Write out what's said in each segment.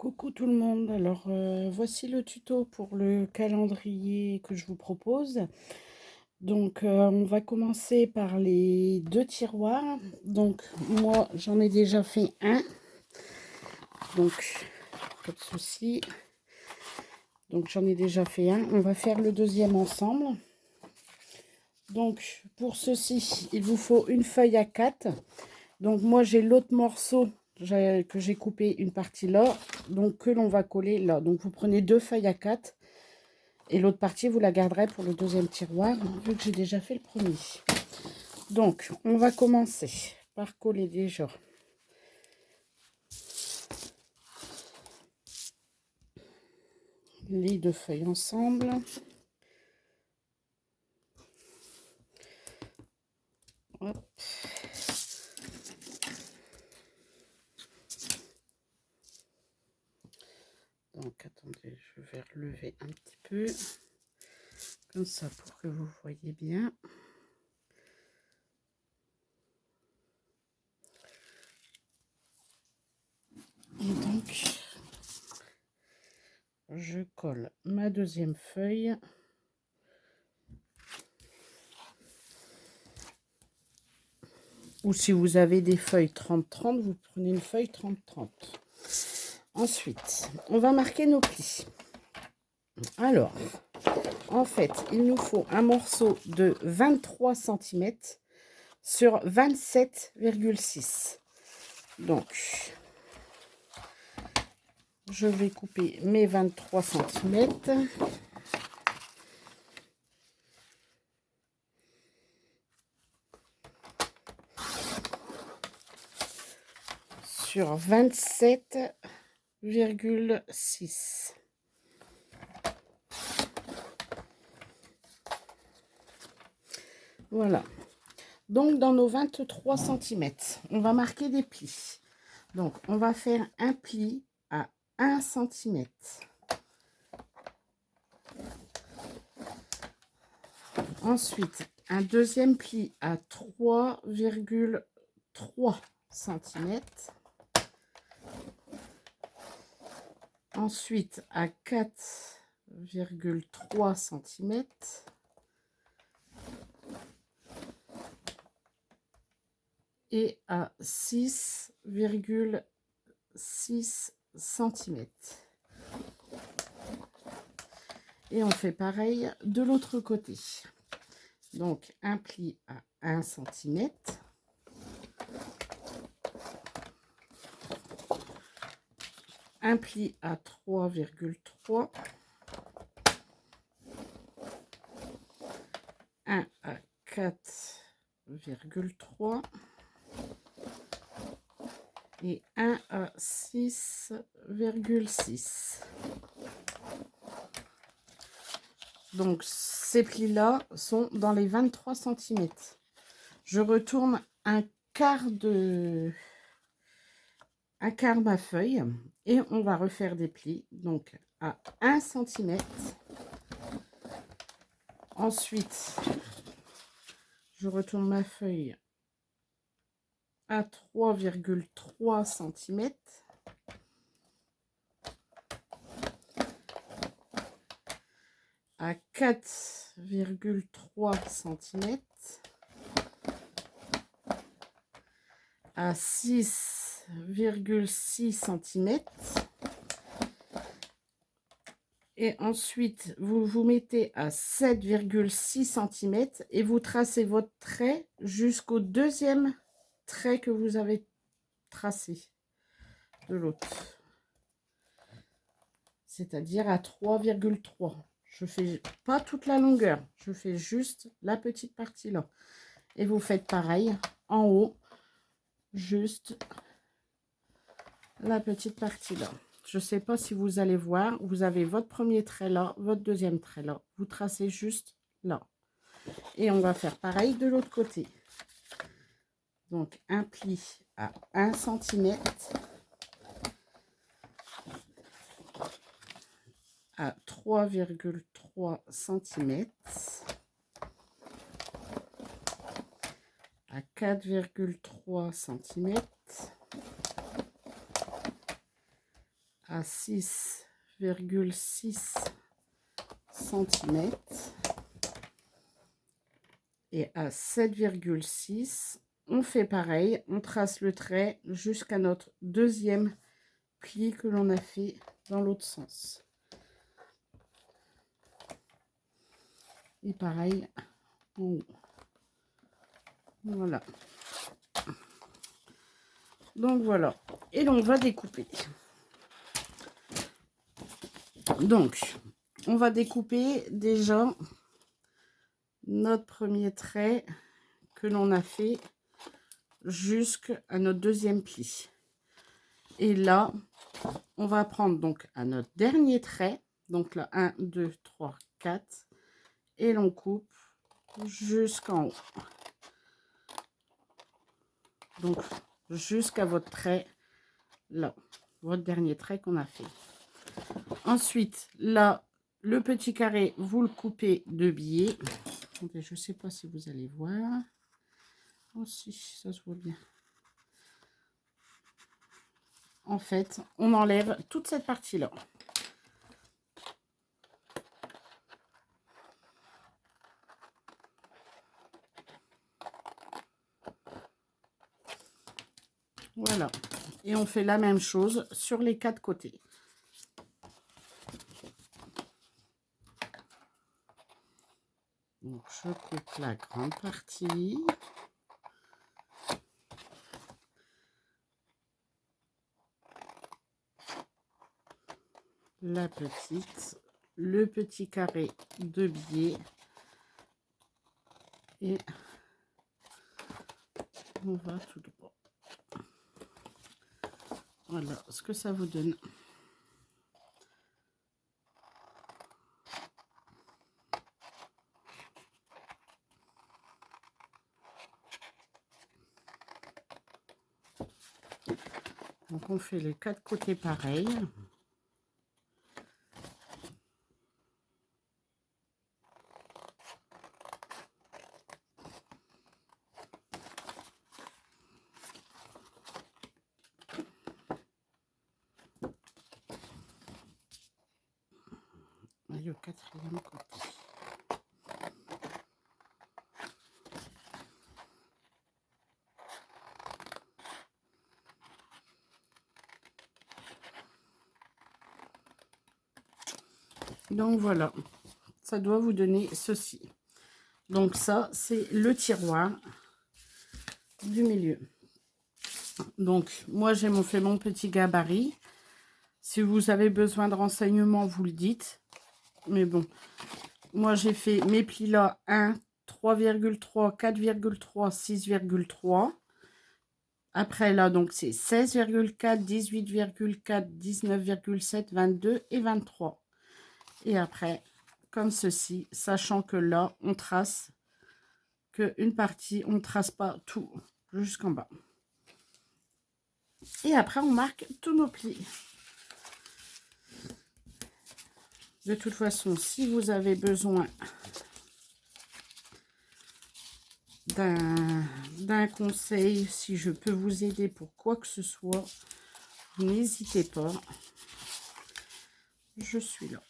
Coucou tout le monde, alors voici le tuto pour le calendrier que je vous propose. Donc on va commencer par les deux tiroirs. Donc moi j'en ai déjà fait un, donc pas de souci. Donc j'en ai déjà fait un, on va faire le deuxième ensemble. Donc pour ceci, il vous faut une feuille à 4. Donc moi j'ai l'autre morceau que j'ai coupé une partie là, donc que l'on va coller là. Donc vous prenez deux feuilles à 4 et l'autre partie vous la garderez pour le deuxième tiroir vu que j'ai déjà fait le premier. Donc on va commencer par coller déjà les deux feuilles ensemble. Hop. Donc attendez, je vais relever un petit peu comme ça pour que vous voyez bien. Et donc je colle ma deuxième feuille. Ou si vous avez des feuilles 30-30, vous prenez une feuille 30-30. Ensuite, on va marquer nos plis. Alors, en fait, il nous faut un morceau de 23 cm sur 27,6. Donc, je vais couper mes 23 cm. Sur 27,6. Voilà. Donc, dans nos 23 cm, on va marquer des plis. Donc, on va faire un pli à 1 cm. Ensuite, un deuxième pli à 3,3 cm. Ensuite, à 4,3 cm. Et à 6,6 cm. Et on fait pareil de l'autre côté. Donc, un pli à 1 cm. Un pli à 3,3. Un à 4,3. Et un à 6,6. Donc, ces plis-là sont dans les 23 cm. Je retourne un quart ma feuille et on va refaire des plis. Donc, à 1 cm. Ensuite, je retourne ma feuille à 3,3 cm. À 4,3 cm. À 6,6 cm. Et ensuite, vous vous mettez à 7,6 cm et vous tracez votre trait jusqu'au deuxième trait que vous avez tracé de l'autre. C'est-à-dire à 3,3. Je fais pas toute la longueur, je fais juste la petite partie là. Et vous faites pareil en haut, juste la petite partie là. Je ne sais pas si vous allez voir, vous avez votre premier trait là, votre deuxième trait là. Vous tracez juste là. Et on va faire pareil de l'autre côté. Donc, un pli à 1 cm. À 3,3 cm. À 4,3 cm. à 6,6 cm et à 7,6. On fait pareil, on trace le trait jusqu'à notre deuxième pli que l'on a fait dans l'autre sens. Et pareil en haut. Voilà. Donc voilà. Et l'on va découper. Donc, on va découper déjà notre premier trait que l'on a fait jusqu'à notre deuxième pli. Et là, on va prendre donc à notre dernier trait, donc là 1, 2, 3, 4, et l'on coupe jusqu'en haut. Donc jusqu'à votre trait là, votre dernier trait qu'on a fait. Ensuite, là, le petit carré, vous le coupez de biais. Attendez, je ne sais pas si vous allez voir. Oh si, ça se voit bien. En fait, on enlève toute cette partie-là. Voilà. Et on fait la même chose sur les 4 côtés. Donc, je coupe la grande partie. La petite, le petit carré de biais et on va tout droit. Voilà ce que ça vous donne. Donc on fait les 4 côtés pareils. Et le 4e côté. Donc voilà, ça doit vous donner ceci. Donc ça, c'est le tiroir du milieu. Donc moi, j'ai fait mon petit gabarit. Si vous avez besoin de renseignements, vous le dites. Mais bon, moi, j'ai fait mes plis là, 1, 3,3, 4,3, 6,3. Après là, donc c'est 16,4, 18,4, 19,7, 22 et 23. Et après, comme ceci, sachant que là, on trace qu'une partie, on ne trace pas tout jusqu'en bas. Et après, on marque tous nos plis. De toute façon, si vous avez besoin d'un conseil, si je peux vous aider pour quoi que ce soit, n'hésitez pas. Je suis là.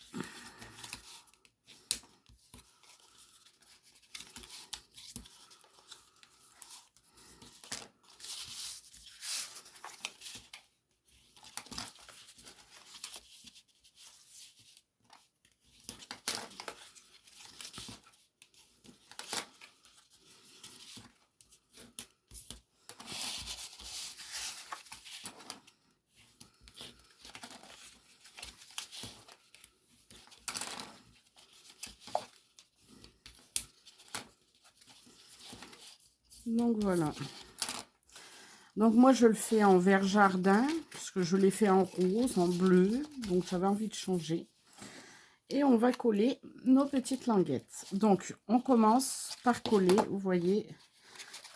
Donc voilà. Donc moi je le fais en vert jardin, parce que je l'ai fait en rose, en bleu, donc j'avais envie de changer. Et on va coller nos petites languettes. Donc on commence par coller, vous voyez,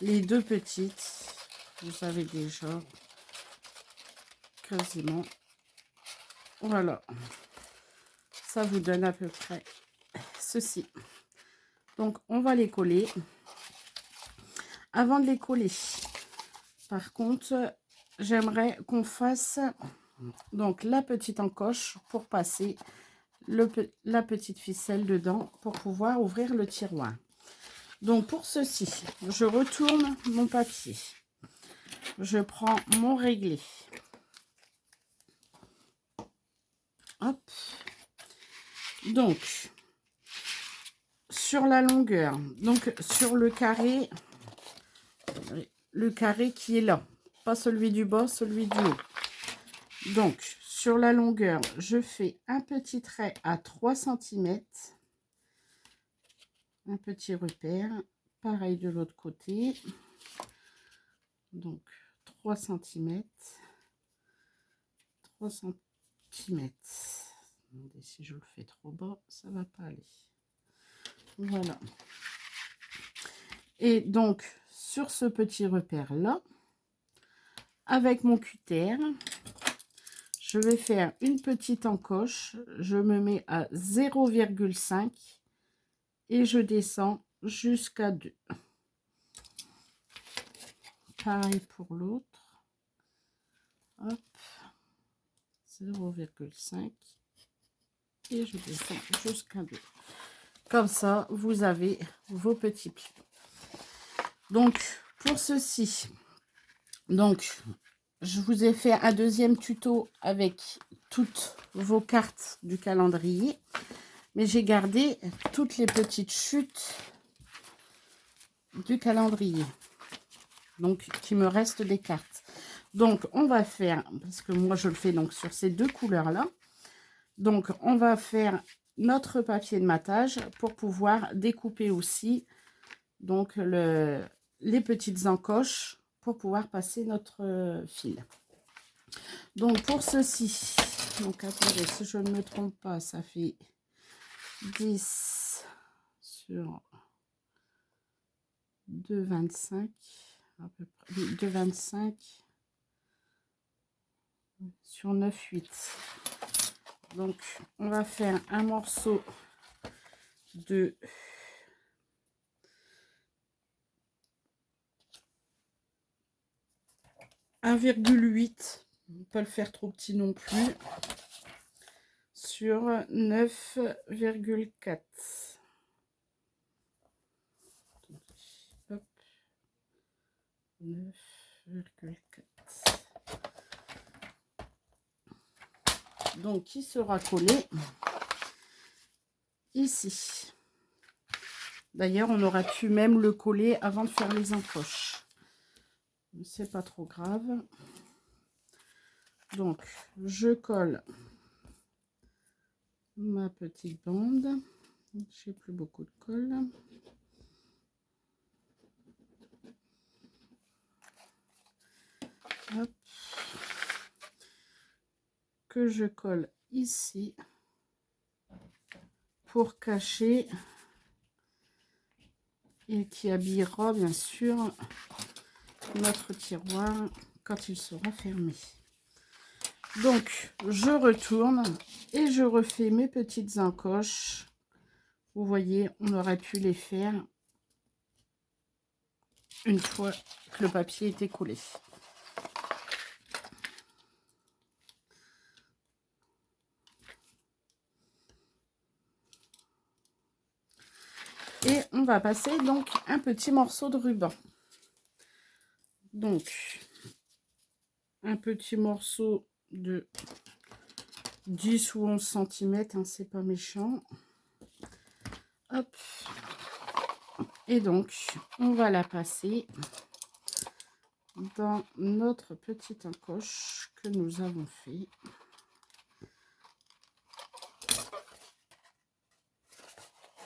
les 2 petites. Vous avez déjà quasiment. Voilà. Ça vous donne à peu près ceci. Donc on va les coller. Avant de les coller, par contre, j'aimerais qu'on fasse donc la petite encoche pour passer la petite ficelle dedans pour pouvoir ouvrir le tiroir. Donc pour ceci, je retourne mon papier. Je prends mon réglé. Hop. Donc, sur la longueur, donc sur le carré qui est là. Pas celui du bas, celui du haut. Donc, sur la longueur, je fais un petit trait à 3 cm. Un petit repère. Pareil de l'autre côté. Donc, 3 cm. 3 cm. Si je le fais trop bas, ça va pas aller. Voilà. Et donc, sur ce petit repère-là, avec mon cutter, je vais faire une petite encoche. Je me mets à 0,5 et je descends jusqu'à 2. Pareil pour l'autre. Hop. 0,5 et je descends jusqu'à 2. Comme ça, vous avez vos petits plis. Donc, pour ceci, donc, je vous ai fait un deuxième tuto avec toutes vos cartes du calendrier. Mais j'ai gardé toutes les petites chutes du calendrier. Donc, qui me reste des cartes. Donc, on va faire, parce que moi, je le fais donc sur ces deux couleurs-là. Donc, on va faire notre papier de matage pour pouvoir découper aussi donc les petites encoches pour pouvoir passer notre fil. Donc, pour ceci, donc attendez, si je ne me trompe pas, ça fait 10 sur 2,25 à peu près, 2,25 sur 9,8. Donc, on va faire un morceau de 1,8. On ne peut pas le faire trop petit non plus. Sur 9,4. Hop. 9,4. Donc, qui sera collé ici. D'ailleurs, on aurait pu même le coller avant de faire les encoches. C'est pas trop grave. Donc, je colle ma petite bande. J'ai plus beaucoup de colle. Hop. Que je colle ici pour cacher et qui habillera bien sûr notre tiroir quand il sera fermé. Donc, je retourne et je refais mes petites encoches. Vous voyez, on aurait pu les faire une fois que le papier était collé. Et on va passer donc un petit morceau de ruban. Donc, un petit morceau de 10 ou 11 cm, hein, c'est pas méchant. Hop. Et donc, on va la passer dans notre petite encoche que nous avons fait.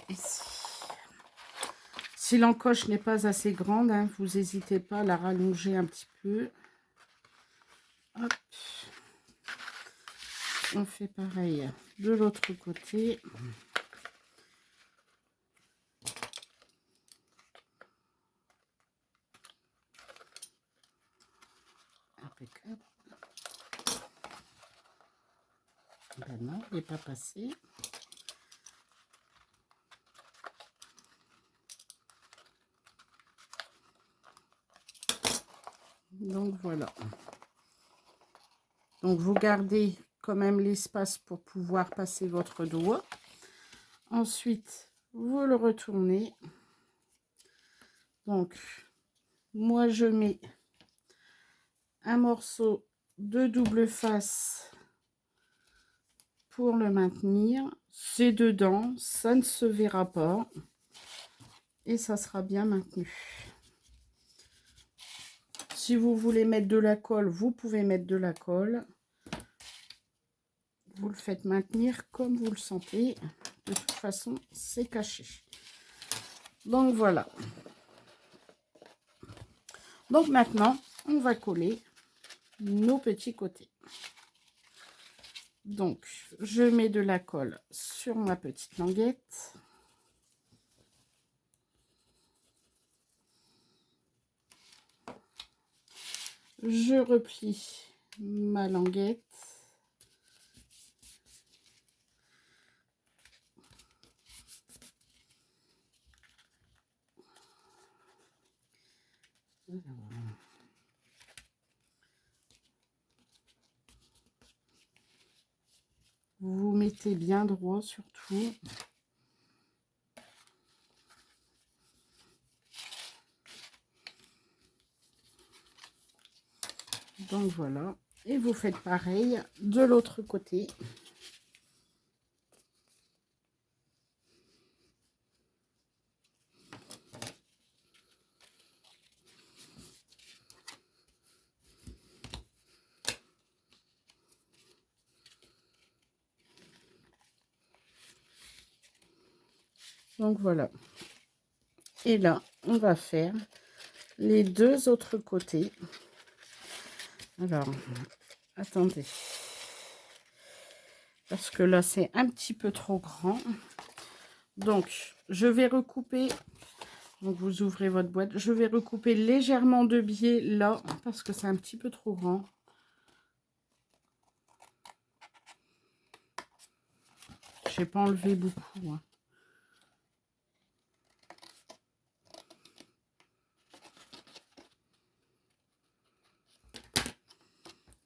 Ici. Si l'encoche n'est pas assez grande, hein, vous n'hésitez pas à la rallonger un petit peu. Hop. On fait pareil de l'autre côté. Impeccable. Ben non, il n'est pas passé. Donc voilà. Donc, vous gardez quand même l'espace pour pouvoir passer votre doigt. Ensuite, vous le retournez. Donc, moi, je mets un morceau de double face pour le maintenir. C'est dedans, ça ne se verra pas. Et ça sera bien maintenu. Si vous voulez mettre de la colle, vous pouvez mettre de la colle. Vous le faites maintenir comme vous le sentez. De toute façon, c'est caché. Donc voilà. Donc maintenant, on va coller nos petits côtés. Donc, je mets de la colle sur ma petite languette. Je replie ma languette. Vous mettez bien droit surtout. Donc voilà. Et vous faites pareil de l'autre côté. Donc voilà. Et là, on va faire les deux autres côtés. Alors, attendez. Parce que là, c'est un petit peu trop grand. Donc, je vais recouper. Donc, vous ouvrez votre boîte. Je vais recouper légèrement de biais là, parce que c'est un petit peu trop grand. Je n'ai pas enlevé beaucoup. Hein.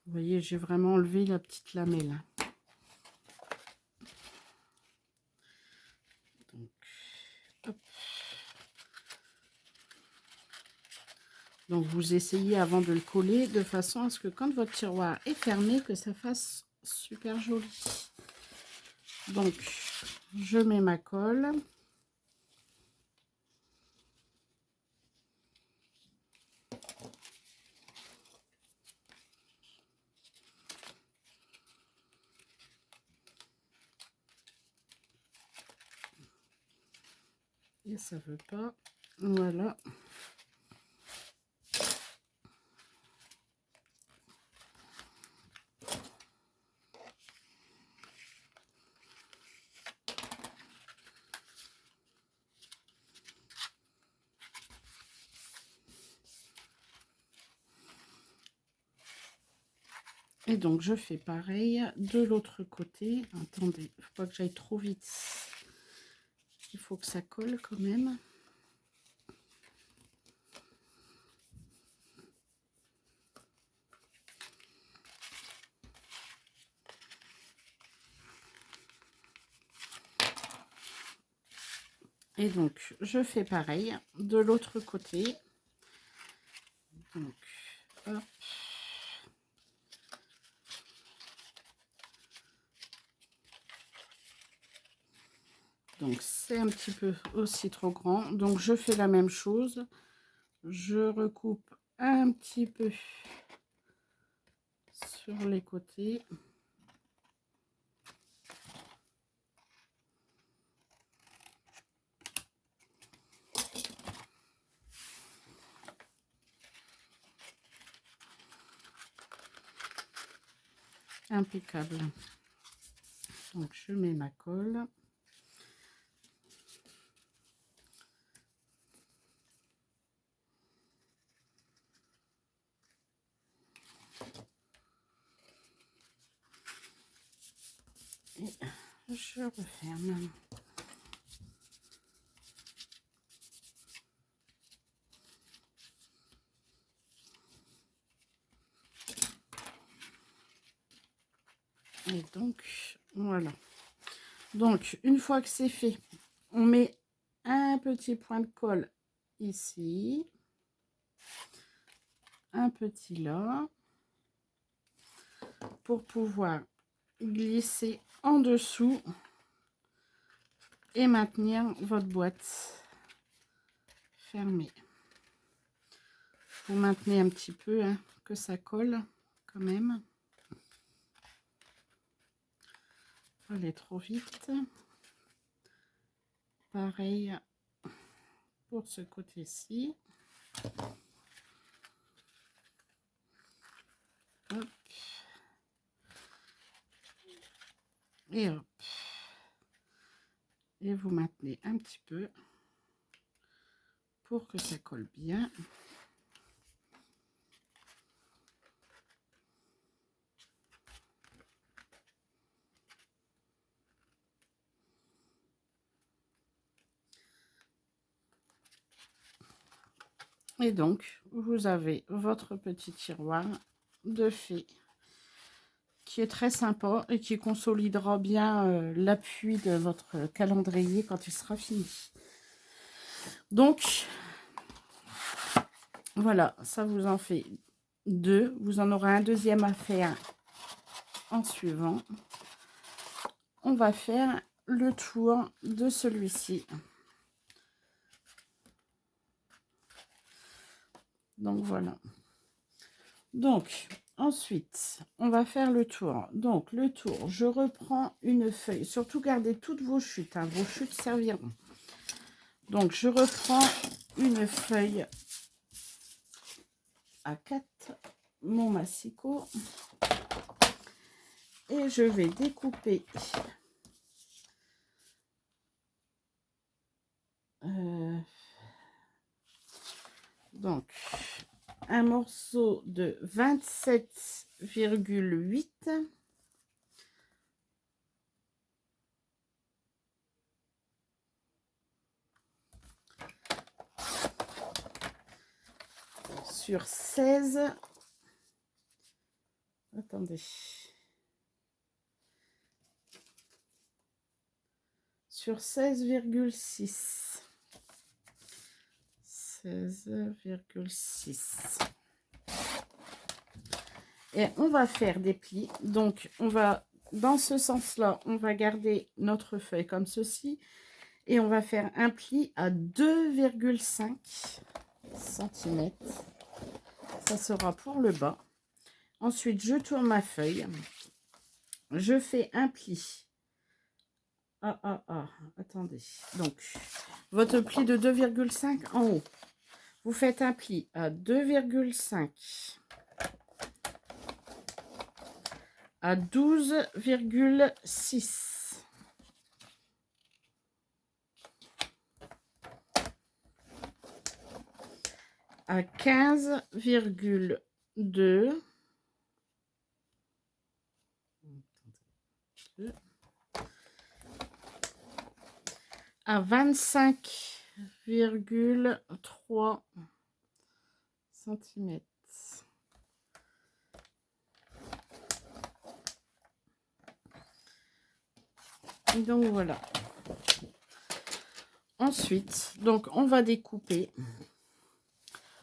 Vous voyez, j'ai vraiment enlevé la petite lamelle. Donc, hop. Donc, vous essayez avant de le coller de façon à ce que quand votre tiroir est fermé, que ça fasse super joli. Donc, je mets ma colle. Et ça veut pas. Voilà. Et donc, je fais pareil de l'autre côté. Attendez, il ne faut pas que j'aille trop vite. Il faut que ça colle quand même. Et donc, je fais pareil de l'autre côté. Donc, hop. Donc, c'est un petit peu aussi trop grand. Donc, je fais la même chose. Je recoupe un petit peu sur les côtés. Impeccable. Donc, je mets ma colle. Et je referme. Donc, voilà. Donc, une fois que c'est fait, on met un petit point de colle ici. Un petit là. Pour pouvoir glisser en dessous et maintenir votre boîte fermée. Vous maintenez un petit peu, hein, que ça colle quand même. Faut aller trop vite. Pareil pour ce côté-ci. Hop. Et hop. Et vous maintenez un petit peu pour que ça colle bien. Et donc, vous avez votre petit tiroir de fée qui est très sympa et qui consolidera bien l'appui de votre calendrier quand il sera fini. Donc, voilà, ça vous en fait 2. Vous en aurez un deuxième à faire en suivant. On va faire le tour de celui-ci. Donc, voilà. Donc, ensuite, on va faire le tour. Donc, le tour, je reprends une feuille. Surtout, gardez toutes vos chutes. Hein, vos chutes serviront. Donc, je reprends une feuille A4, mon massicot. Et je vais découper donc un morceau de 27,8 sur 16. Attendez. Sur 16,6. 16,6. Et on va faire des plis. Donc, on va, dans ce sens-là, on va garder notre feuille comme ceci. Et on va faire un pli à 2,5 cm. Ça sera pour le bas. Ensuite, je tourne ma feuille. Je fais un pli. Attendez. Donc, votre pli de 2,5 en haut. Vous faites un pli à 2,5 à 12,6 à 15,2 à 25,3 cm. Donc voilà. Ensuite, donc on va découper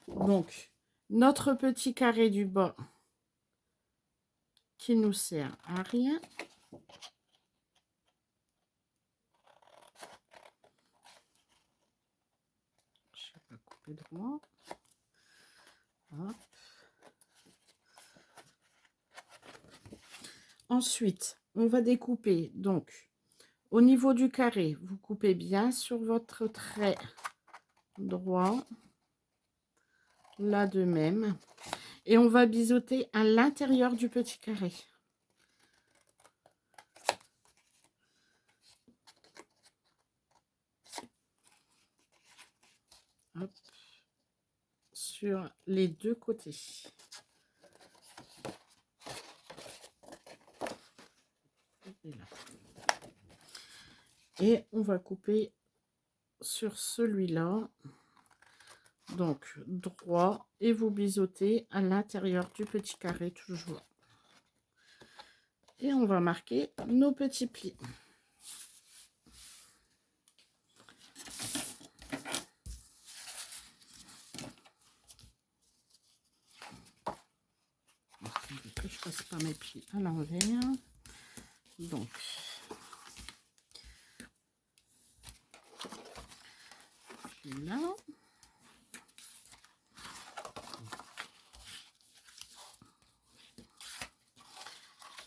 donc notre petit carré du bas qui nous sert à rien. Je vais pas couper droit. Hop. Ensuite, on va découper donc au niveau du carré, vous coupez bien sur votre trait droit, là de même, et on va biseauter à l'intérieur du petit carré. Hop. Sur les deux côtés. Et on va couper sur celui-là, donc droit, et vous biseautez à l'intérieur du petit carré toujours. Et on va marquer nos petits plis. Que je fasse pas mes plis à l'envers. Donc, là.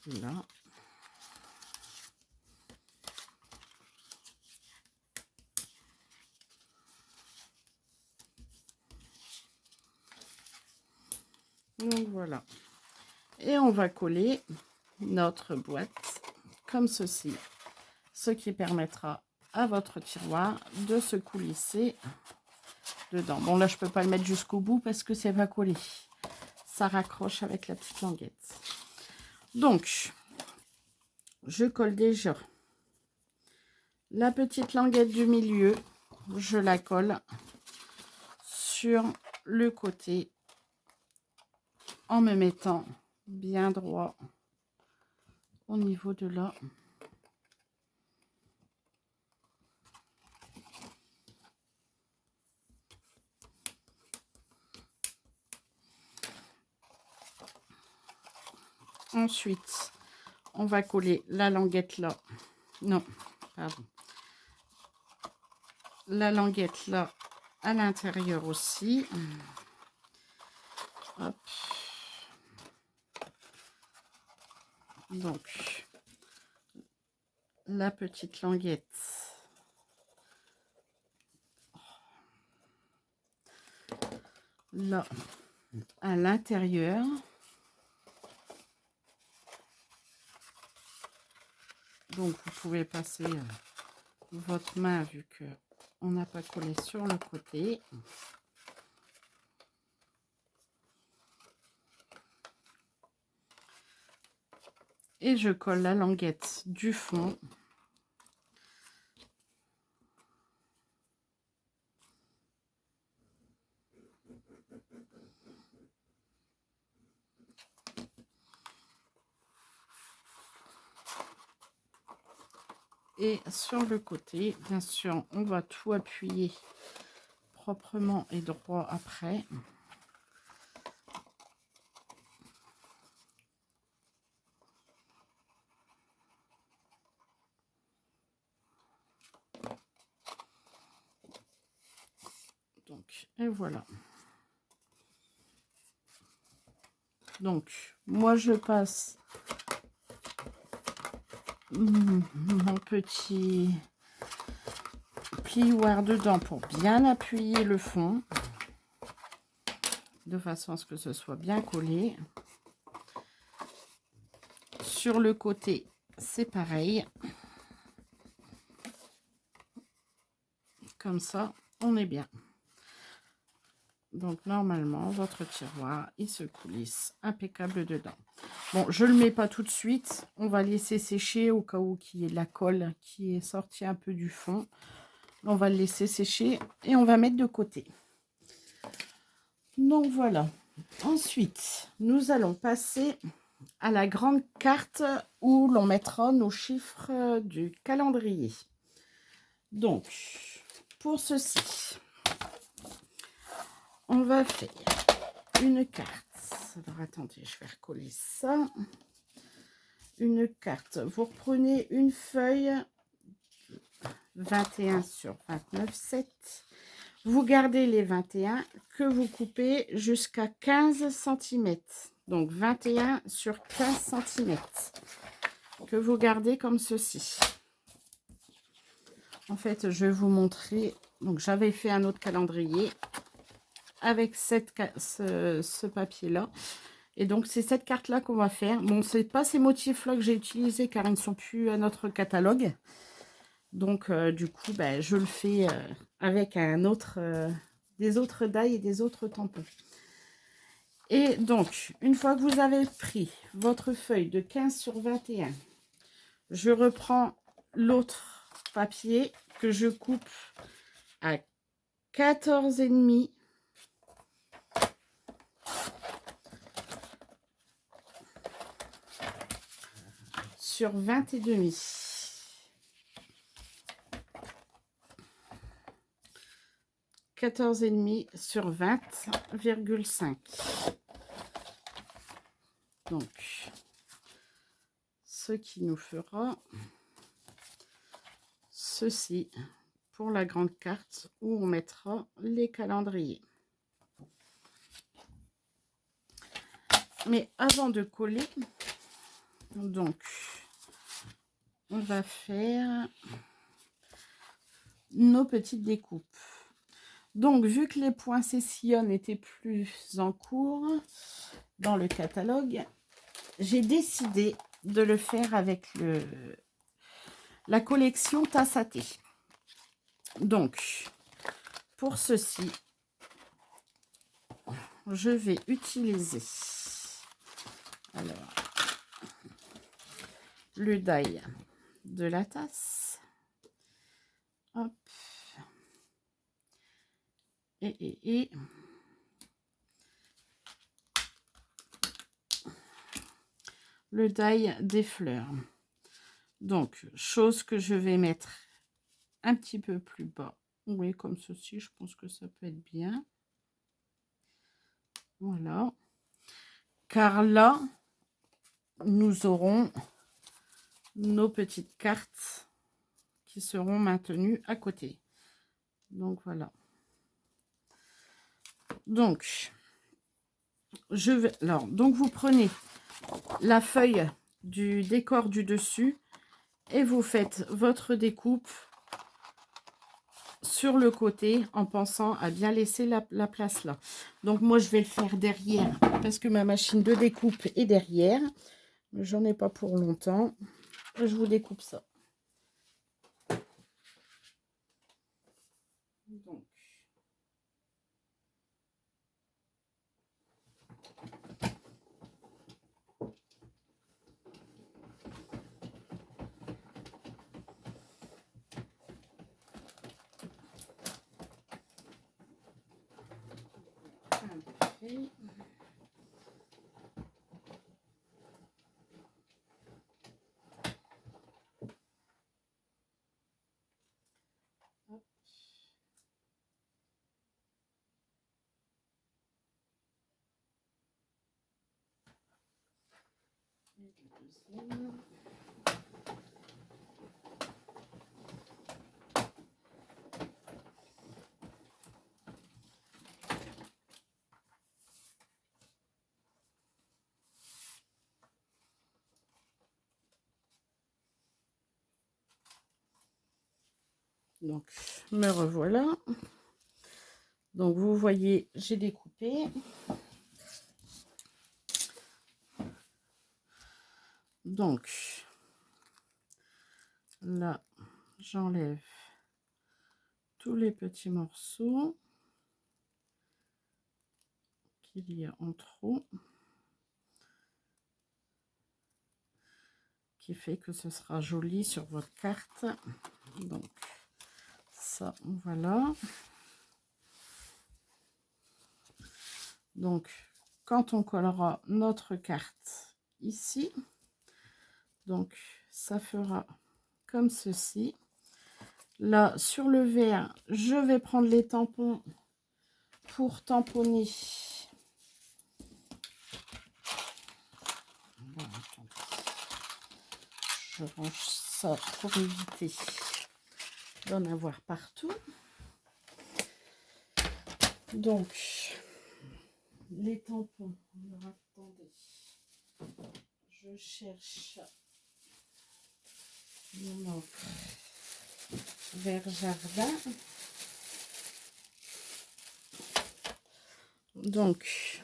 Là. Donc voilà. Et on va coller notre boîte comme ceci. Ce qui permettra à votre tiroir de se coulisser dedans. Bon, là, je peux pas le mettre jusqu'au bout parce que c'est pas collé. Ça raccroche avec la petite languette. Donc, je colle déjà la petite languette du milieu. Je la colle sur le côté en me mettant bien droit au niveau de là. Ensuite, on va coller la languette là. Non, pardon. La languette là à l'intérieur aussi. Hop. Donc, la petite languette là à l'intérieur. Donc, vous pouvez passer votre main vu que on n'a pas collé sur le côté. Et je colle la languette du fond. Et sur le côté, bien sûr, on va tout appuyer proprement et droit après. Donc, et voilà. Donc, moi, je passe mon petit plioir dedans pour bien appuyer le fond, de façon à ce que ce soit bien collé. Sur le côté, c'est pareil. Comme ça, on est bien. Donc, normalement, votre tiroir, il se coulisse impeccable dedans. Bon, je ne le mets pas tout de suite. On va laisser sécher au cas où qu'il y ait de la colle qui est sortie un peu du fond. On va le laisser sécher et on va mettre de côté. Donc, voilà. Ensuite, nous allons passer à la grande carte où l'on mettra nos chiffres du calendrier. Donc, pour ceci, on va faire une carte. Alors, attendez, je vais recoller ça. Une carte. Vous reprenez une feuille 21 sur 29,7. Vous gardez les 21 que vous coupez jusqu'à 15 cm. Donc, 21 sur 15 cm. Que vous gardez comme ceci. En fait, je vais vous montrer. Donc, j'avais fait un autre calendrier avec ce papier-là. Et donc, c'est cette carte-là qu'on va faire. Bon, c'est pas ces motifs-là que j'ai utilisés car ils ne sont plus à notre catalogue. Donc, du coup, ben, je le fais avec un autre, des autres die et des autres tampons. Et donc, une fois que vous avez pris votre feuille de 15 sur 21, je reprends l'autre papier que je coupe à 14,5. sur 20 et demi. 14 et demi sur 20,5. Donc, ce qui nous fera ceci pour la grande carte où on mettra les calendriers. Mais avant de coller, donc, on va faire nos petites découpes. Donc, vu que les points sillonnes étaient plus en cours dans le catalogue, j'ai décidé de le faire avec la collection tasse à thé. Donc, pour ceci, je vais utiliser alors le die de la tasse. Hop. Et le die des fleurs. Donc, chose que je vais mettre un petit peu plus bas. Oui, comme ceci, je pense que ça peut être bien. Voilà. Car là, nous aurons nos petites cartes qui seront maintenues à côté. Donc, voilà. Donc, donc vous prenez la feuille du décor du dessus et vous faites votre découpe sur le côté en pensant à bien laisser la place là. Donc moi je vais le faire derrière parce que ma machine de découpe est derrière. J'en ai pas pour longtemps. Je vous découpe ça. Donc. Parfait. Hop. Et le deuxième. Donc, me revoilà. Donc, vous voyez, j'ai découpé. Donc, là, j'enlève tous les petits morceaux qu'il y a en trop, qui fait que ce sera joli sur votre carte. Donc, ça, voilà. Donc, quand on collera notre carte ici, donc ça fera comme ceci. Là, sur le vert, je vais prendre les tampons pour tamponner. Bon, je range ça pour éviter d'en avoir partout. Donc, les tampons, alors attendez, je cherche mon encre vert jardin. Donc,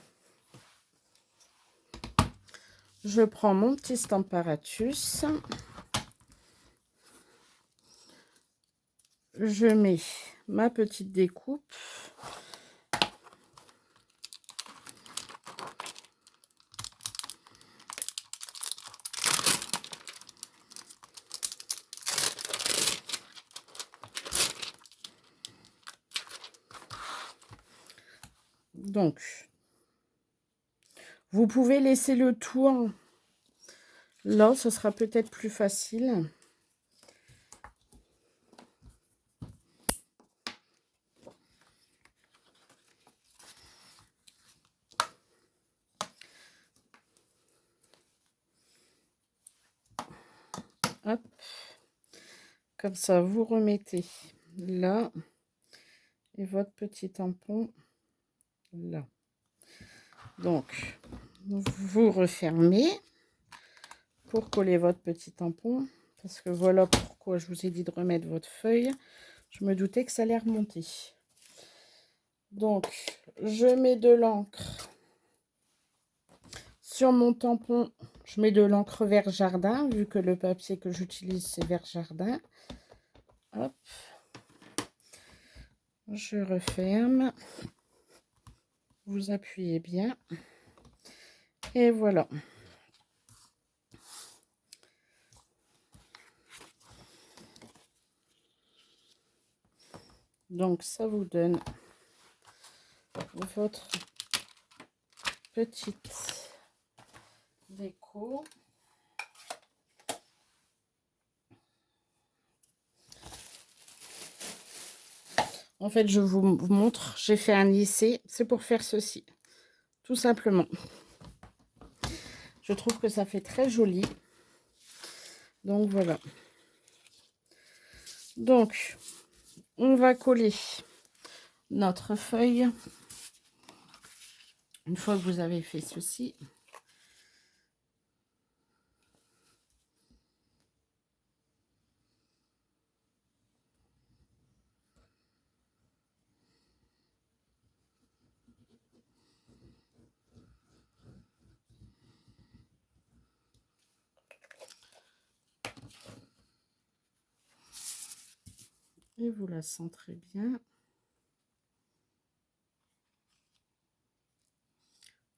je prends mon petit Stamparatus. Je mets ma petite découpe. Donc, vous pouvez laisser le tour Là, ce sera peut-être plus facile. Hop. Comme ça, vous remettez là. Et votre petit tampon là. Donc, vous refermez pour coller votre petit tampon. Parce que voilà pourquoi je vous ai dit de remettre votre feuille. Je me doutais que ça allait remonter. Donc, je mets de l'encre sur mon tampon. Je mets de l'encre vert jardin, vu que le papier que j'utilise, c'est vert jardin. Hop. Je referme. Vous appuyez bien. Et voilà. Donc, ça vous donne votre petite déco. En fait, je vous montre, j'ai fait un lissé, c'est pour faire ceci, tout simplement. Je trouve que ça fait très joli. Donc, voilà. Donc, on va coller notre feuille. Une fois que vous avez fait ceci. Et vous la centrez bien.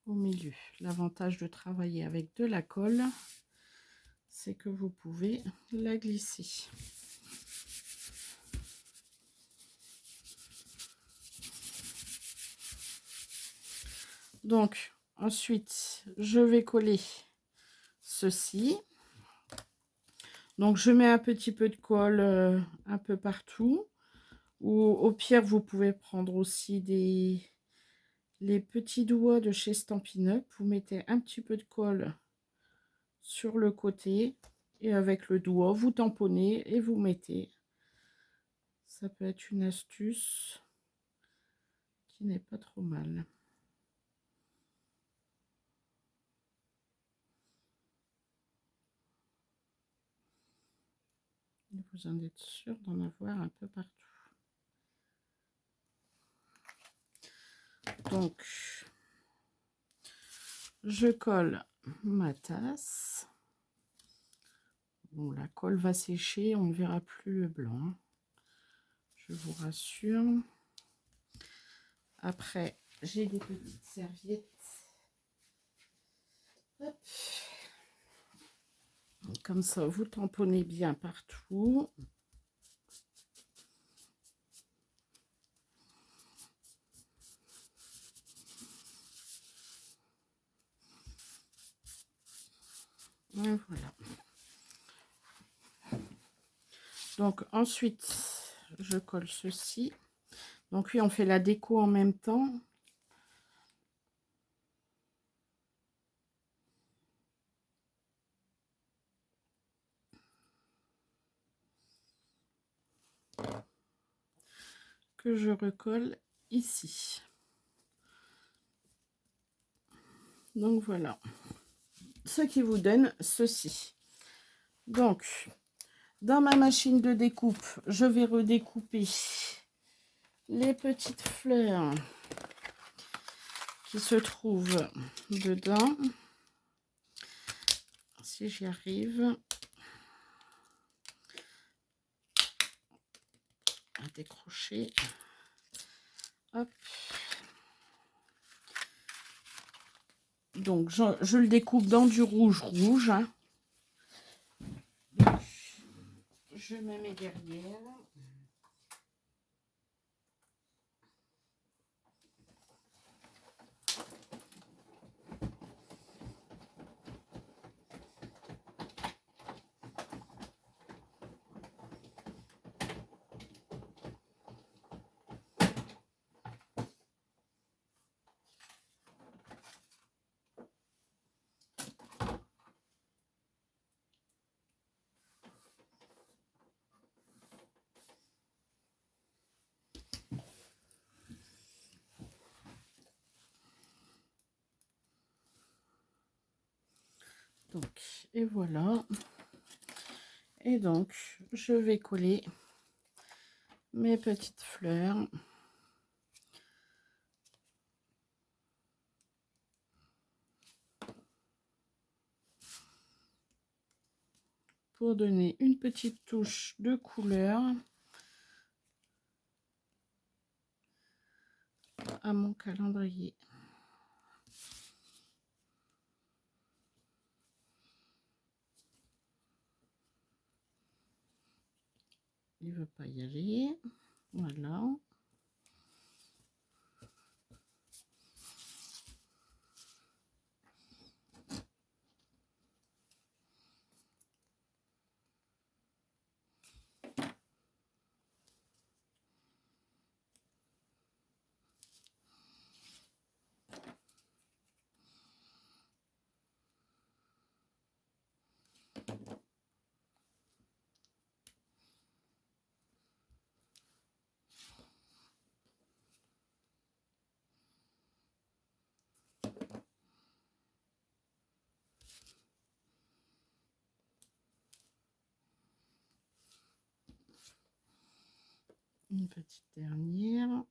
Au milieu. L'avantage de travailler avec de la colle, c'est que vous pouvez la glisser. Donc, ensuite, je vais coller ceci. Donc, je mets un petit peu de colle un peu partout. Ou au pire, vous pouvez prendre aussi les petits doigts de chez Stampin' Up. Vous mettez un petit peu de colle sur le côté. Et avec le doigt, vous tamponnez et vous mettez. Ça peut être une astuce qui n'est pas trop mal. Vous en êtes sûr d'en avoir un peu partout. Donc, je colle ma tasse. Bon, la colle va sécher, on ne verra plus le blanc. Je vous rassure. Après, j'ai des petites serviettes. Hop. Comme ça, vous tamponnez bien partout. Et voilà. Donc ensuite, je colle ceci. Donc oui, on fait la déco en même temps. Que je recolle ici. Donc voilà. Ce qui vous donne ceci. Donc, dans ma machine de découpe, je vais redécouper les petites fleurs qui se trouvent dedans. Si j'y arrive à décrocher. Hop. Donc, je le découpe dans du rouge. Hein. Donc, je me mets derrière. Donc, et voilà. Et donc, je vais coller mes petites fleurs. Pour donner une petite touche de couleur à mon calendrier. Il veut pas y aller. Voilà. Une petite dernière.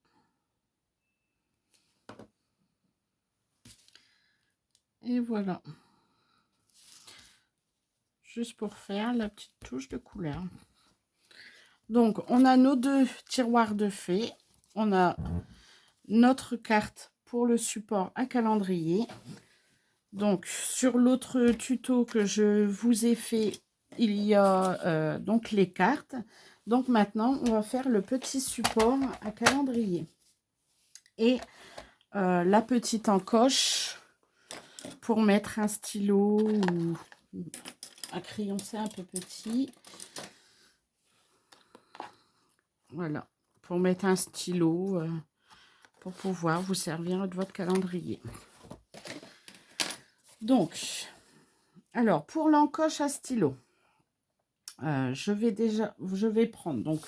Et voilà. Juste pour faire la petite touche de couleur. Donc, on a nos deux tiroirs de fées. On a notre carte pour le support à calendrier. Donc, sur l'autre tuto que je vous ai fait, il y a donc les cartes. Donc, maintenant, on va faire le petit support à calendrier. Et la petite encoche pour mettre un stylo ou un crayon, c'est un peu petit. Voilà, pour mettre un stylo, pour pouvoir vous servir de votre calendrier. Donc, alors, pour l'encoche à stylo, je vais prendre, donc,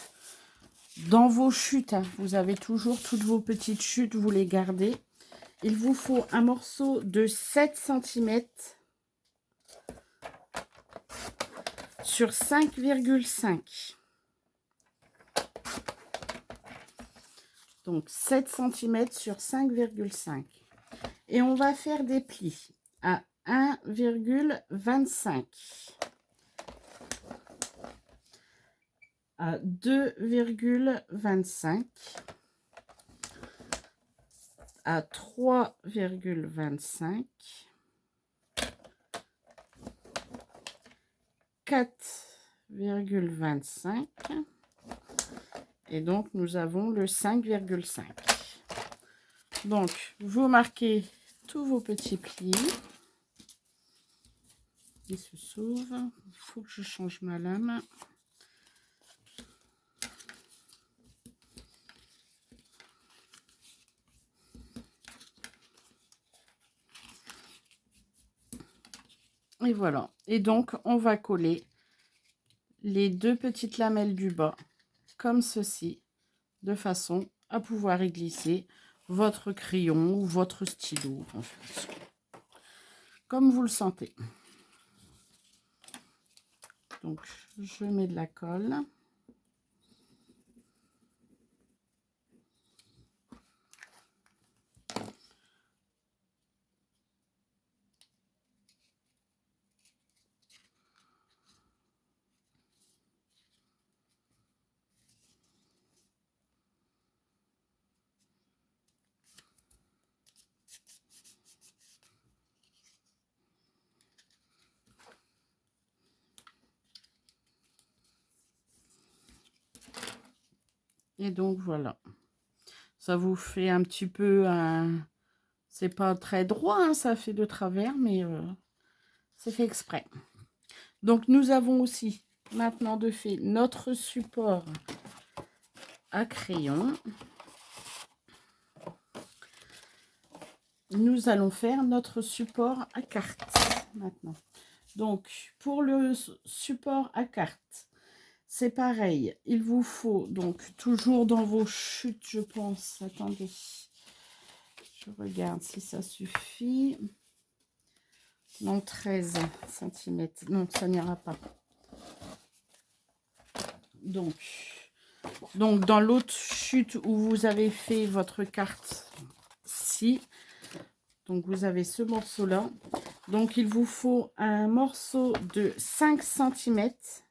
dans vos chutes, hein, vous avez toujours toutes vos petites chutes, vous les gardez. Il vous faut un morceau de 7 cm sur 5,5. Donc 7 cm sur 5,5. Et on va faire des plis à 1,25, à 2,25, à 3,25, 4,25 et donc nous avons le 5,5. Donc vous marquez tous vos petits plis. Il se sauve. Il faut que je change ma lame. Et voilà. Et donc, on va coller les deux petites lamelles du bas, comme ceci, de façon à pouvoir y glisser votre crayon ou votre stylo, en fait, comme vous le sentez. Donc, je mets de la colle. Et donc, voilà. Ça vous fait un petit peu un... C'est pas très droit, hein, ça fait de travers, mais c'est fait exprès. Donc, nous avons aussi maintenant de fait notre support à crayon. Nous allons faire notre support à carte maintenant. Donc, pour le support à carte, c'est pareil. Il vous faut donc toujours dans vos chutes, je pense. Attendez, je regarde si ça suffit. Non, 13 centimètres. Non, ça n'ira pas. Donc dans l'autre chute où vous avez fait votre carte, ci, donc vous avez ce morceau-là. Donc il vous faut un morceau de 5 centimètres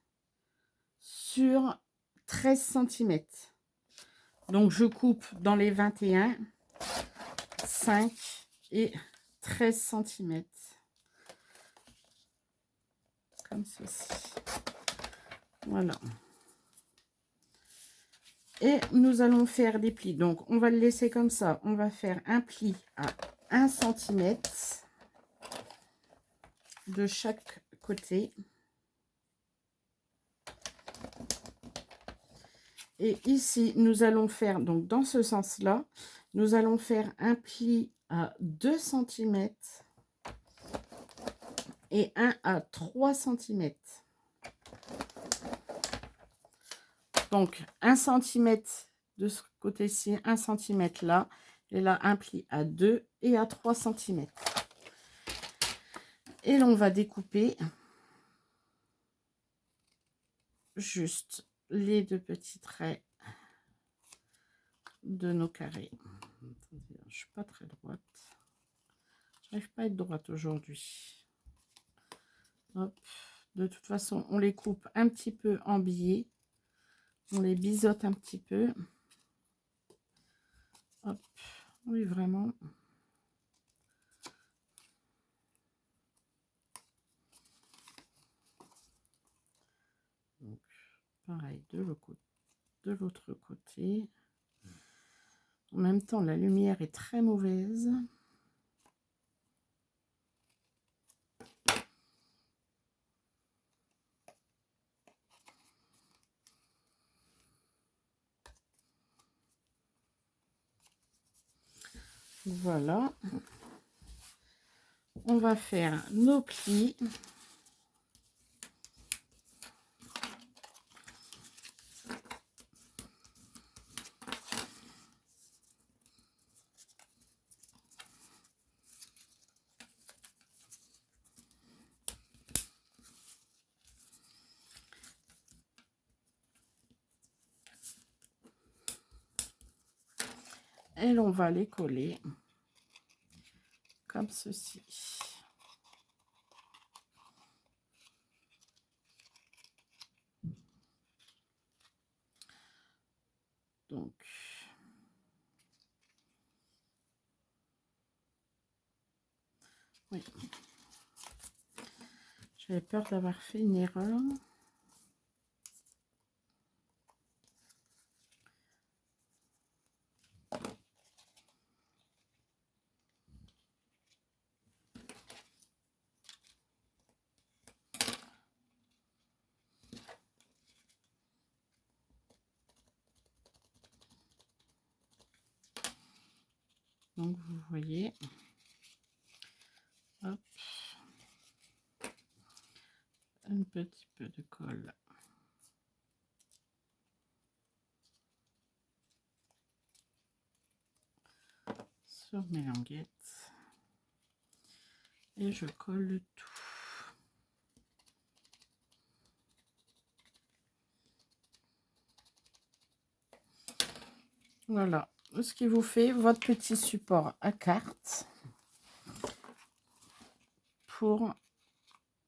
sur 13 centimètres. Donc je coupe dans les 21, 5 et 13 centimètres. Comme ceci. Voilà. Et nous allons faire des plis. Donc, on va le laisser comme ça. On va faire un pli à 1 cm de chaque côté. Et ici, nous allons faire, donc dans ce sens-là, nous allons faire un pli à 2 cm et un à 3 cm. Donc, 1 cm de ce côté-ci, 1 cm là. Et là, un pli à 2 et à 3 cm. Et là, on va découper juste les deux petits traits de nos carrés. Attendez, je suis pas très droite. J'arrive pas à être droite aujourd'hui. De toute façon, on les coupe un petit peu en biais. On les biseaute un petit peu. Hop. Oui, vraiment. Donc, pareil, de l'autre côté. En même temps, la lumière est très mauvaise. Voilà. On va faire nos plis. Et on va les coller comme ceci. Donc, oui. J'avais peur d'avoir fait une erreur. Donc, vous voyez, hop, un petit peu de colle sur mes languettes et je colle le tout. Voilà, ce qui vous fait votre petit support à carte pour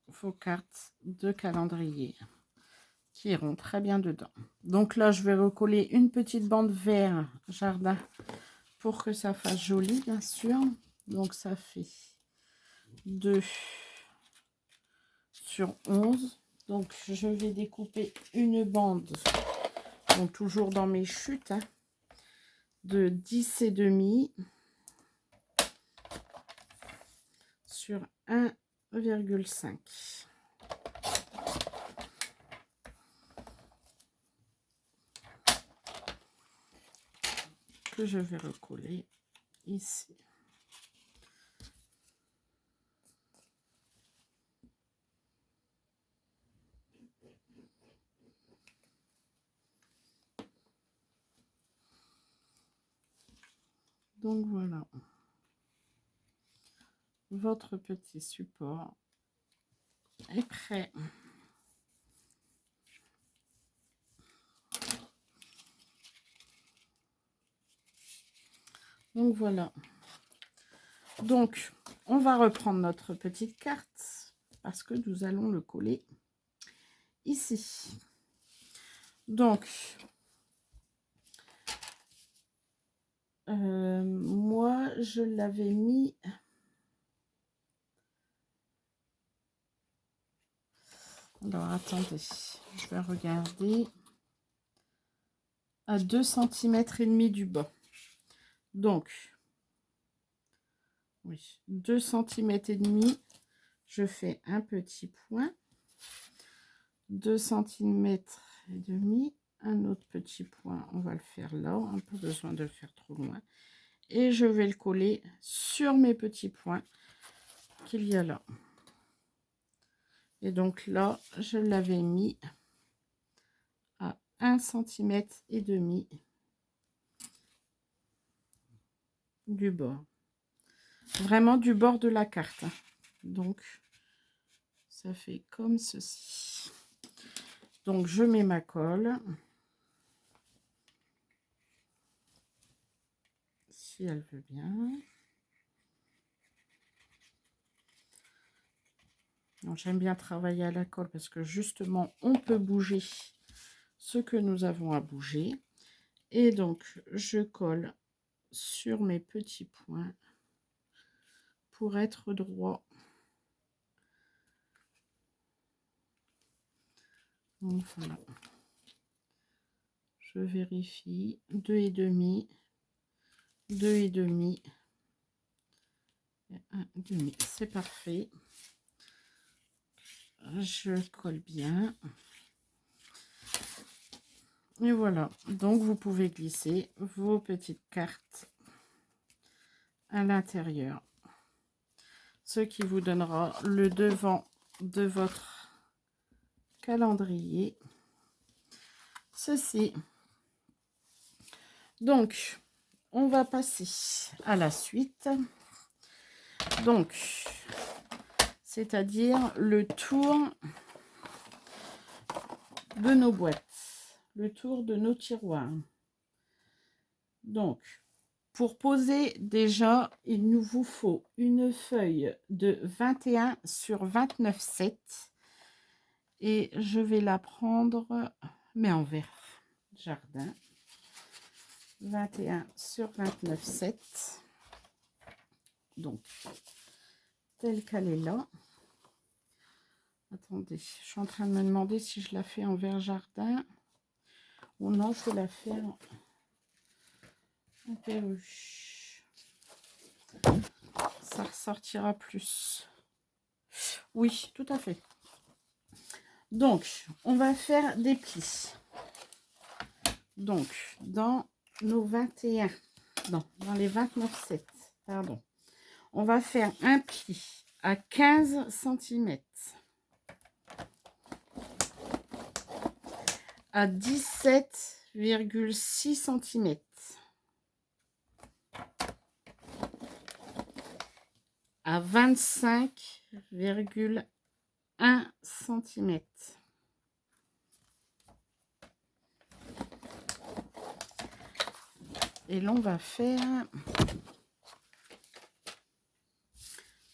vos cartes de calendrier qui iront très bien dedans. Donc là, je vais recoller une petite bande vert jardin pour que ça fasse joli, bien sûr. Donc ça fait 2 sur 11. Donc je vais découper une bande, donc toujours dans mes chutes, hein, de 10 et demi sur 1,5. Que je vais recoller ici. Donc voilà. votre petit support est prêt. Donc voilà. Donc, on va reprendre notre petite carte parce que nous allons le coller ici. Donc, moi, je l'avais mis... Alors, attendez, je vais regarder. À 2 cm et demi du bas. Donc, oui, 2 cm et demi. Je fais un petit point. 2 cm et demi. Un autre petit point. On va le faire là. On n'a pas besoin de le faire trop loin. Et je vais le coller sur mes petits points qu'il y a là. Et donc là, je l'avais mis à 1 cm et demi du bord. Vraiment du bord de la carte. Donc, ça fait comme ceci. Donc, je mets ma colle. Si elle veut bien. J'aime bien travailler à la colle parce que justement, on peut bouger ce que nous avons à bouger. Et donc, je colle sur mes petits points pour être droit. Donc, voilà. Je vérifie. 2,5. 2,5. 1,5. C'est parfait. Je colle bien. Et voilà. Donc, vous pouvez glisser vos petites cartes à l'intérieur. Ce qui vous donnera le devant de votre calendrier. Ceci. Donc, on va passer à la suite. Donc, c'est-à-dire le tour de nos boîtes, le tour de nos tiroirs. Donc, pour poser déjà, il nous vous faut une feuille de 21 sur 29,7 et je vais la prendre, mais en vert jardin. 21 sur 29,7. Donc, telle qu'elle est là. Attendez, je suis en train de me demander si je la fais en vert jardin ou non, je vais la faire en perruche. Ça ressortira plus. Oui, tout à fait. Donc, on va faire des plis. Donc, dans nos 21, non, dans les 29,7, pardon, on va faire un pli à 15 cm. À 17,6 cm. À 25,1 cm. Et là, on va faire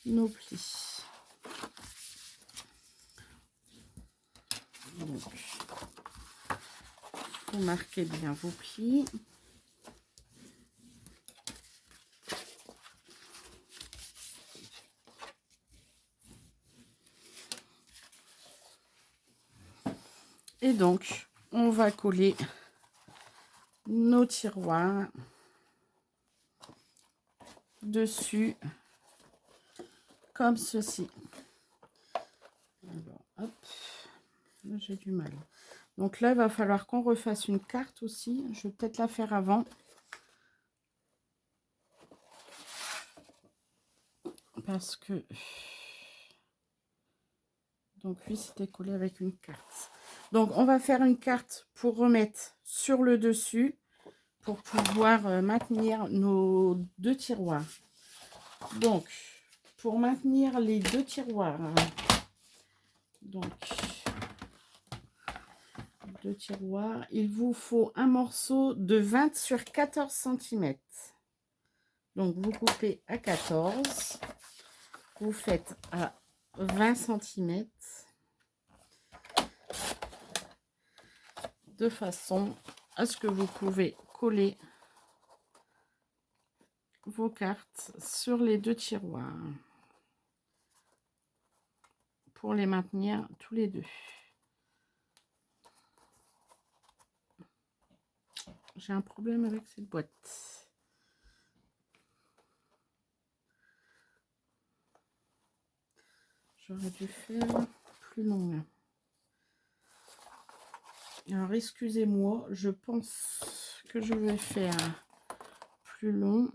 nos plis. Donc, vous marquez bien vos plis. Et donc, on va coller nos tiroirs dessus comme ceci. Alors, hop, j'ai du mal. Donc là, il va falloir qu'on refasse une carte aussi. Je vais peut-être la faire avant. Parce que... Donc lui, c'était collé avec une carte. Donc, on va faire une carte pour remettre sur le dessus. Pour pouvoir maintenir nos deux tiroirs. Donc, pour maintenir les deux tiroirs. Donc, deux tiroirs. Il vous faut un morceau de 20 sur 14 cm. Donc, vous coupez à 14. Vous faites à 20 cm. De façon à ce que vous pouvez coller vos cartes sur les deux tiroirs pour les maintenir tous les deux. J'ai un problème avec cette boîte. J'aurais dû faire plus long. Alors, excusez-moi, je pense que je vais faire plus long.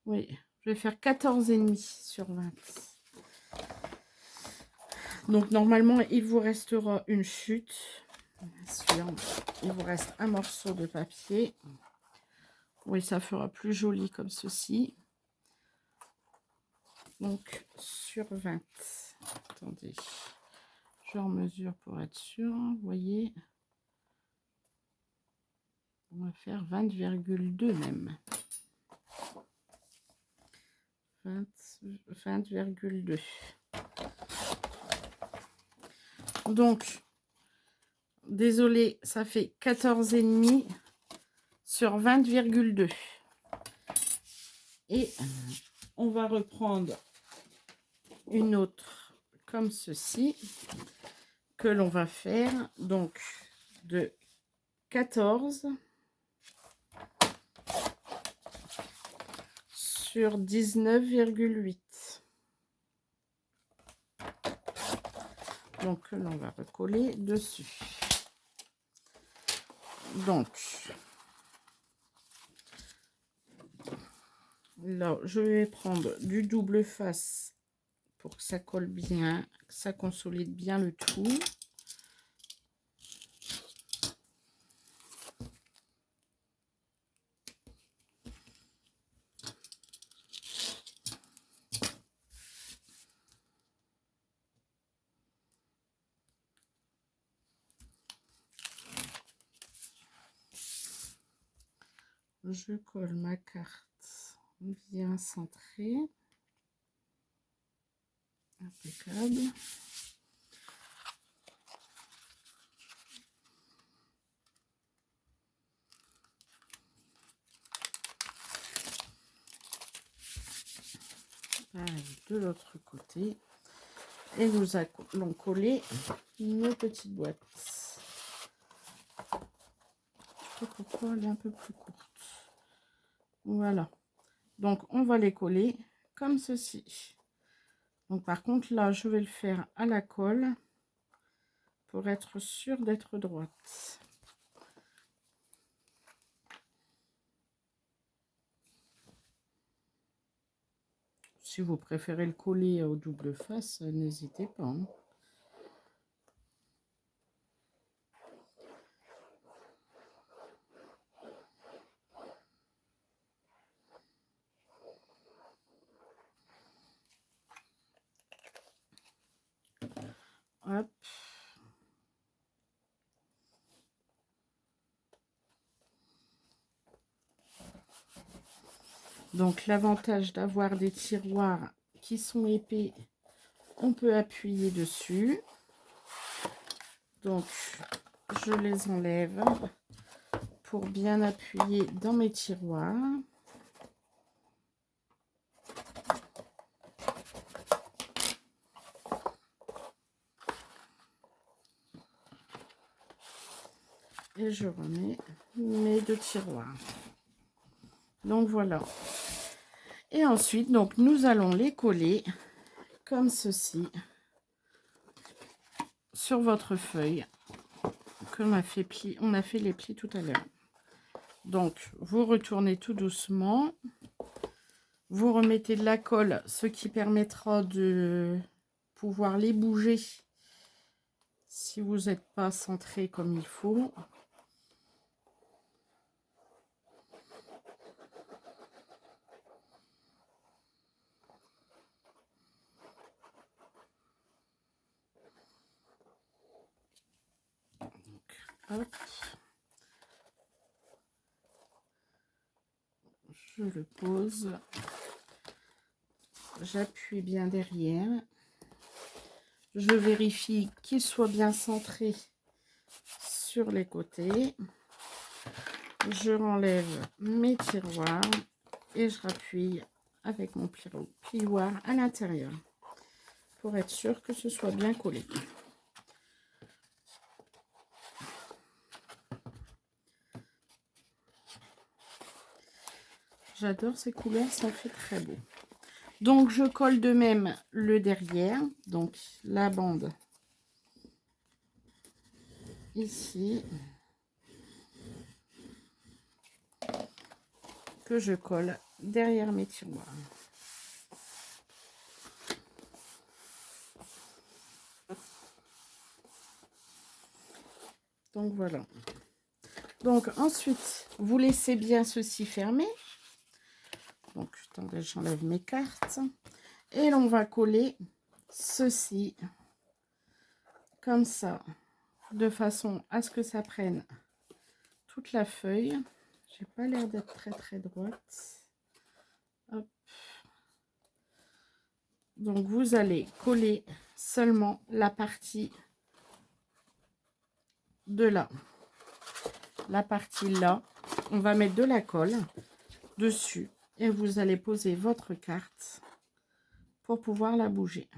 Oui, je vais faire 14,5 sur 20. Donc, normalement, il vous restera une chute. Bien sûr, il vous reste un morceau de papier. Oui, ça fera plus joli comme ceci. Donc, sur 20. Attendez, je remesure pour être sûr. Vous voyez, on va faire 20,2 même. 20,2. Donc, désolé, ça fait 14,5 sur 20,2. Et on va reprendre une autre comme ceci, que l'on va faire donc de 14 sur 19,8. Donc, l'on va recoller dessus. Donc, là, je vais prendre du double face pour que ça colle bien, que ça consolide bien le tout. Je colle ma carte bien centrée. Impeccable. Pareil de l'autre côté. Et nous allons coller nos petites boîtes. Je sais pas pourquoi elle est un peu plus courte. Voilà. Donc, on va les coller comme ceci. Donc, par contre, là, je vais le faire à la colle pour être sûr d'être droite. Si vous préférez le coller au double face, n'hésitez pas. Hein. Hop. Donc, l'avantage d'avoir des tiroirs qui sont épais, on peut appuyer dessus. Donc, je les enlève pour bien appuyer dans mes tiroirs. Et je remets mes deux tiroirs. Donc, voilà. Et ensuite, donc, nous allons les coller comme ceci sur votre feuille que l'on a fait pli. On a fait les plis tout à l'heure. Donc, vous retournez tout doucement. Vous remettez de la colle, ce qui permettra de pouvoir les bouger si vous n'êtes pas centré comme il faut. Hop. Je le pose. J'appuie bien derrière. Je vérifie qu'il soit bien centré sur les côtés. Je enlève mes tiroirs et je rappuie avec mon plioir à l'intérieur pour être sûr que ce soit bien collé. J'adore ces couleurs, ça fait très beau. Donc je colle de même le derrière, donc la bande ici, que je colle derrière mes tiroirs. Donc voilà. Donc ensuite, vous laissez bien ceci fermé. Donc attendez, j'enlève mes cartes. Et l'on va coller ceci comme ça, de façon à ce que ça prenne toute la feuille. J'ai pas l'air d'être très droite. Hop. Donc vous allez coller seulement la partie de là. La partie là, on va mettre de la colle dessus et vous allez poser votre carte pour pouvoir la bouger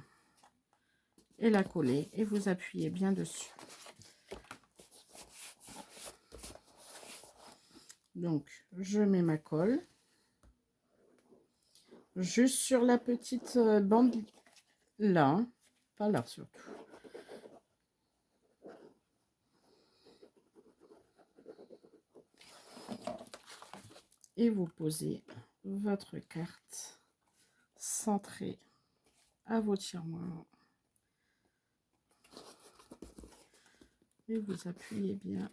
et la coller et vous appuyez bien dessus. Donc je mets ma colle juste sur la petite bande là, pas là surtout. Et vous posez votre carte centrée à vos tiroirs. Et vous appuyez bien.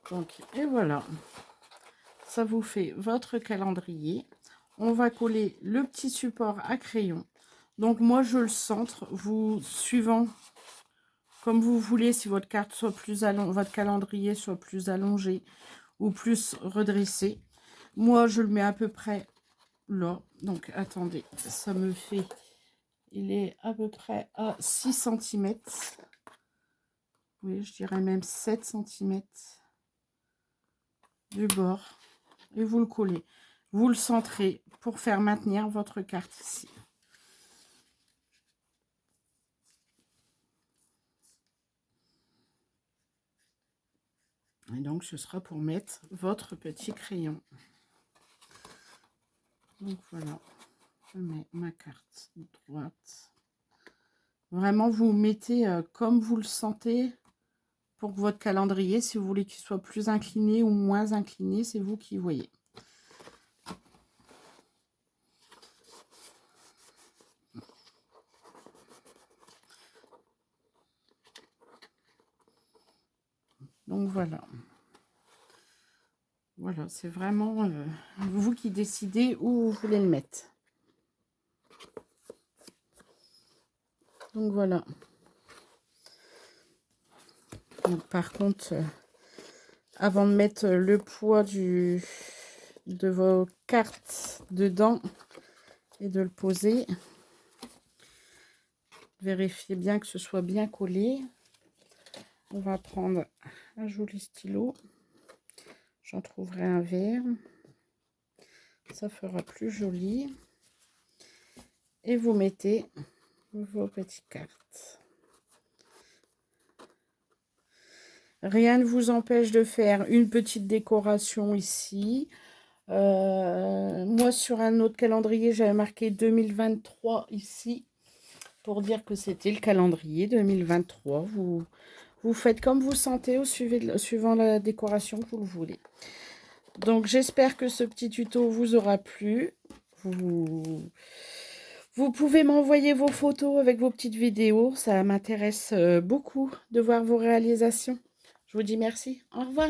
Donc, et voilà. Ça vous fait votre calendrier. On va coller le petit support à crayon. Donc moi je le centre, vous suivant comme vous voulez, si votre carte soit plus allongée, votre calendrier soit plus allongé ou plus redressé. Moi je le mets à peu près là. Donc attendez, ça me fait, il est à peu près à 6 cm. Oui, je dirais même 7 cm du bord. Et vous le collez. Vous le centrez pour faire maintenir votre carte ici. Et donc, ce sera pour mettre votre petit crayon. Donc, voilà. Je mets ma carte droite. Vraiment, vous mettez comme vous le sentez pour votre calendrier. Si vous voulez qu'il soit plus incliné ou moins incliné, c'est vous qui voyez. Donc, voilà. Voilà, c'est vraiment vous qui décidez où vous voulez le mettre. Donc, voilà. Donc, par contre, avant de mettre le poids de vos cartes dedans et de le poser, vérifiez bien que ce soit bien collé. On va prendre un joli stylo. J'en trouverai un vert. Ça fera plus joli. Et vous mettez vos petites cartes. Rien ne vous empêche de faire une petite décoration ici. Moi, sur un autre calendrier, j'avais marqué 2023 ici pour dire que c'était le calendrier 2023. Vous faites comme vous sentez suivant la décoration que vous le voulez. Donc, j'espère que ce petit tuto vous aura plu. Vous pouvez m'envoyer vos photos avec vos petites vidéos. Ça m'intéresse beaucoup de voir vos réalisations. Je vous dis merci. Au revoir.